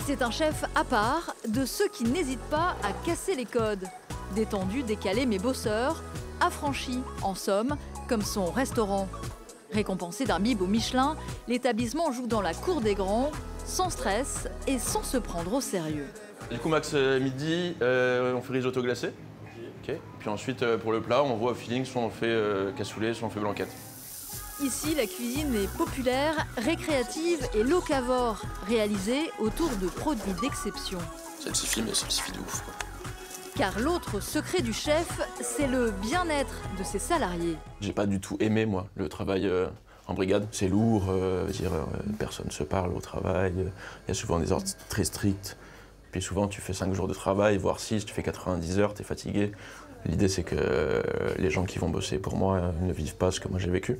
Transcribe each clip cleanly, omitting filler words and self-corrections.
C'est un chef à part, de ceux qui n'hésitent pas à casser les codes. Détendu, décalé mais bosseur, affranchi, en somme, comme son restaurant. Récompensé d'un bib au Michelin, l'établissement joue dans la cour des grands, sans stress et sans se prendre au sérieux. Du coup, Max, midi, on fait risotto glacé. Okay. Puis ensuite, pour le plat, on voit au feeling, soit on fait cassoulet, soit on fait blanquette. Ici, la cuisine est populaire, récréative et locavore, réalisée autour de produits d'exception. Salsifie, mais salsifie de ouf, quoi. Car l'autre secret du chef, c'est le bien-être de ses salariés. J'ai pas du tout aimé, moi, le travail en brigade. C'est lourd, personne ne se parle au travail, il y a souvent des heures très strictes. Puis souvent, tu fais 5 jours de travail, voire 6, tu fais 90 heures, tu es fatigué. L'idée, c'est que les gens qui vont bosser pour moi ne vivent pas ce que moi j'ai vécu.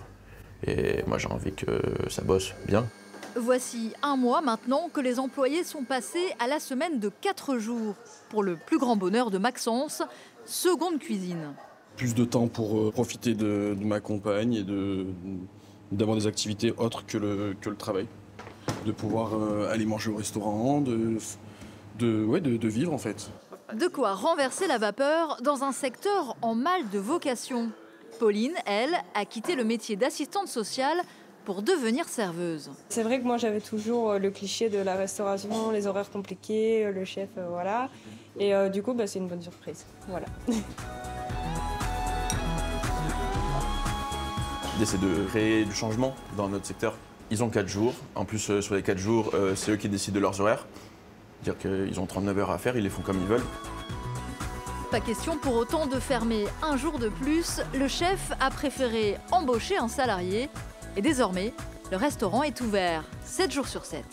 Et moi, j'ai envie que ça bosse bien. Voici un mois maintenant que les employés sont passés à la semaine de 4 jours. Pour le plus grand bonheur de Maxence, seconde cuisine. Plus de temps pour profiter de ma compagne et d'avoir des activités autres que le travail. De pouvoir aller manger au restaurant, de vivre en fait. De quoi renverser la vapeur dans un secteur en mal de vocation. Pauline, elle, a quitté le métier d'assistante sociale pour devenir serveuse. C'est vrai que moi j'avais toujours le cliché de la restauration, les horaires compliqués, le chef, voilà. Et du coup, c'est une bonne surprise. Voilà. L'idée, c'est de créer du changement dans notre secteur. Ils ont 4 jours. En plus, sur les 4 jours, c'est eux qui décident de leurs horaires. Dire qu'ils ont 39 heures à faire, ils les font comme ils veulent. Pas question pour autant de fermer un jour de plus. Le chef a préféré embaucher un salarié. Et désormais, le restaurant est ouvert 7 jours sur 7.